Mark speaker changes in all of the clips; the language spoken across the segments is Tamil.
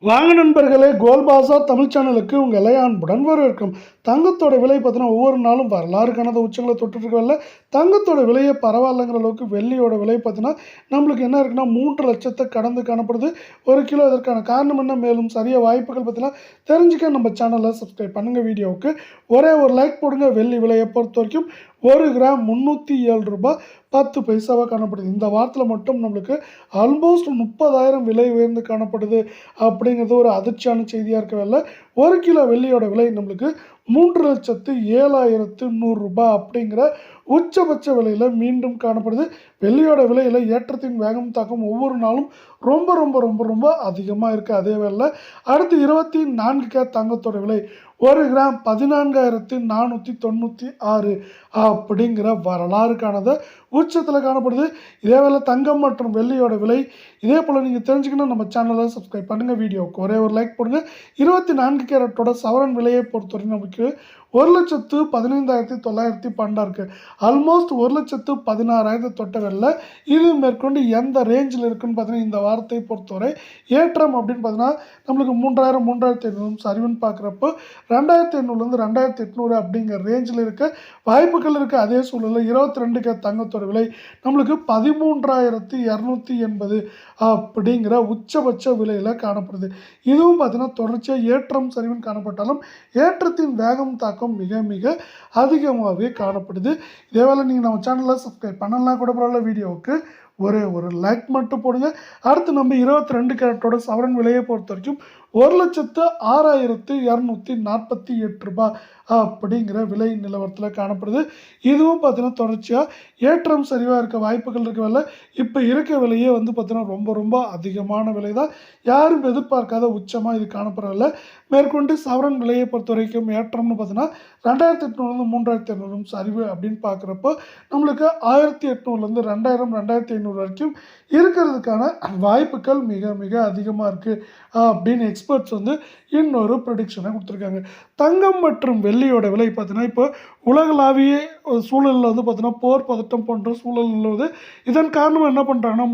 Speaker 1: வாங்க நண்பர்களே, கோல் பாசார் தமிழ் சேனலுக்கு உங்கள் எல்லாம் அன்புடன் வரவேற்கும். தங்கத்தோட விலை பார்த்தீங்கன்னா ஒவ்வொரு நாளும் வரலாறு காணாத உச்சங்களை தொட்டுருக்கல. தங்கத்தோட விலையை பரவாயில்லைங்கிற அளவுக்கு வெள்ளியோட விலை பார்த்தீங்கன்னா நம்மளுக்கு என்ன இருக்குன்னா 3,00,000 கடந்து காணப்படுது ஒரு கிலோ. இதற்கான காரணம் என்ன, மேலும் சரியா வாய்ப்புகள் பார்த்தீங்கன்னா தெரிஞ்சுக்க நம்ம சேனலை சப்ஸ்கிரைப் பண்ணுங்கள். வீடியோவுக்கு ஒரே ஒரு லைக் போடுங்க. வெள்ளி விலையை பொறுத்த வரைக்கும் 1 கிராம் 307 ரூபாய் 10 பைசாவாக காணப்படுது. இந்த வாரத்தில் மட்டும் நம்மளுக்கு ஆல்மோஸ்ட் 30,000 விலை உயர்ந்து காணப்படுது அப்படிங்கிறது ஒரு அதிர்ச்சியான செய்தியாக இருக்கவில்லை. 1 கிலோ வெள்ளியோட விலை நம்மளுக்கு 3,07,100 ரூபாய் அப்படிங்கிற உச்சபட்ச விலையில் மீண்டும் காணப்படுது. வெள்ளியோட விலையில் ஏற்றத்தின் வேகம் தாக்கம் ஒவ்வொரு நாளும் ரொம்ப ரொம்ப ரொம்ப ரொம்ப அதிகமாக இருக்குது. அதே வேளை அடுத்து 24 கேரட் தங்கத்தோட விலை 1 கிராம் 14,496 அப்படிங்கிற வரலாறு காணாத உச்சத்தில் காணப்படுது. இதே வேளை தங்கம் மற்றும் வெள்ளியோட விலை இதே போல் நீங்கள் தெரிஞ்சுக்கணும் நம்ம சேனலை சப்ஸ்கிரைப் பண்ணுங்கள். வீடியோவுக்கு ஒரே ஒரு லைக் போடுங்க. 24 கேரட்டோட சவரன் விலையை பொறுத்தவரை நமக்கு 1,15,912 இருக்குது. ஆல்மோஸ்ட் 1,16,000 தொட்ட வெள்ள. இது மேற்கொண்டு எந்த ரேஞ்சில் இருக்குன்னு பார்த்தீங்கன்னா இந்த வாரத்தை பொறுத்தவரை ஏற்றம் அப்படின்னு பார்த்தீங்கன்னா நம்மளுக்கு 3,000 3,500 சரிவுன்னு பார்க்குறப்போ 2,500லேருந்து 2,800 அப்படிங்கிற ரேஞ்சில் இருக்க வாய்ப்புகள் இருக்குது. அதே சூழலில் 22 கேரட் தங்கத்தோட விலை நம்மளுக்கு 13,280 அப்படிங்கிற உச்சபட்ச விலையில் காணப்படுது. இதுவும் பார்த்தீங்கன்னா தொடர்ச்சியாக ஏற்றம் சரிவுன்னு காணப்பட்டாலும் ஏற்றத்தின் வேகம் தாக்கம் மிக மிக அதிகமாகவே காணப்படுது. இதேவேளை நீங்கள் நம்ம சேனலில் சப்ஸ்கிரைப் பண்ணலாம் கூட பரவாயில்ல. வீடியோவுக்கு ஒரே ஒரு லைக் மட்டும் போடுங்க. அடுத்து நம்ம 22 கேரட்டோட சவரன் விலையை பொறுத்த வரைக்கும் 1,06,248 ரூபாய் அப்படிங்கிற விலை நிலவரத்தில் காணப்படுது. இதுவும் பார்த்தீங்கன்னா தொடர்ச்சியாக ஏற்றம் சரிவாக இருக்க வாய்ப்புகள் இருக்கவில்லை. இப்போ இருக்க விலையே வந்து பார்த்தீங்கன்னா ரொம்ப ரொம்ப அதிகமான விலை தான். யாரும் எதிர்பார்க்காத உச்சமாக இது காணப்படவில்லை. மேற்கொண்டு சவரன் விலையை பொறுத்த வரைக்கும் ஏற்றம்னு பார்த்தீங்கன்னா 2,800லேருந்து 3,500 சரிவு அப்படின்னு பார்க்குறப்போ நம்மளுக்கு 1,800லேருந்து 2,000 2,500 வரைக்கும் இருக்கிறதுக்கான வாய்ப்புகள் மிக மிக அதிகமாக இருக்குது அப்படின்னு எக்ஸ்பர்ட்ஸ் வந்து இன்னொரு ப்ரெடிக்ஷனை கொடுத்துருக்காங்க. தங்கம் மற்றும் வெள்ளியோட விலை பார்த்தீங்கன்னா இப்போ உலகளாவிய சூழலில் வந்து பார்த்தீங்கன்னா போர் பதட்டம் போன்ற சூழல் உள்ளது. இதன் காரணமாக என்ன பண்ணுறாங்கன்னா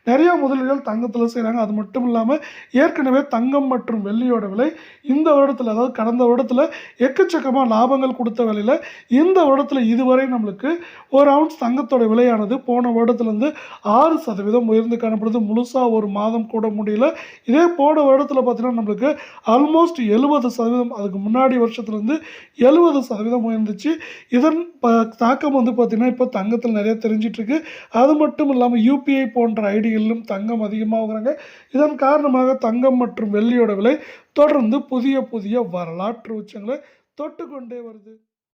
Speaker 1: நிறையா முதலீடுகள் தங்கத்தில் செய்கிறாங்க. அது மட்டும் இல்லாமல் ஏற்கனவே தங்கம் மற்றும் வெள்ளியோட விலை இந்த வருடத்தில், அதாவது கடந்த வருடத்தில் எக்கச்சக்கமாக லாபங்கள் கொடுத்த விலையில் இந்த வருடத்தில் இதுவரை நம்மளுக்கு ஒரு அவுன்ஸ் தங்கத்தோட விலையானது போன வருடத்துலேருந்து 6% உயர்ந்து காணப்படுது. முழுசாக ஒரு மாதம் கூட முடியல. இதே போன வருடத்தில் பார்த்தீங்கன்னா நம்மளுக்கு ஆல்மோஸ்ட் 70%, அதுக்கு முன்னாடி வருஷத்துலேருந்து 70% உயர்ந்துச்சு. இதன் தாக்கம் வந்து பார்த்திங்கன்னா இப்போ தங்கத்தில் நிறைய தெரிஞ்சிட்ருக்கு. அது மட்டும் இல்லாமல் UPI போன்ற ஐடிகளிலும் தங்கம் அதிகமாகுறாங்க. இதன் காரணமாக தங்கம் மற்றும் வெள்ளியோட விலை தொடர்ந்து புதிய புதிய வரலாற்று உச்சங்களை தொட்டு கொண்டே வருது.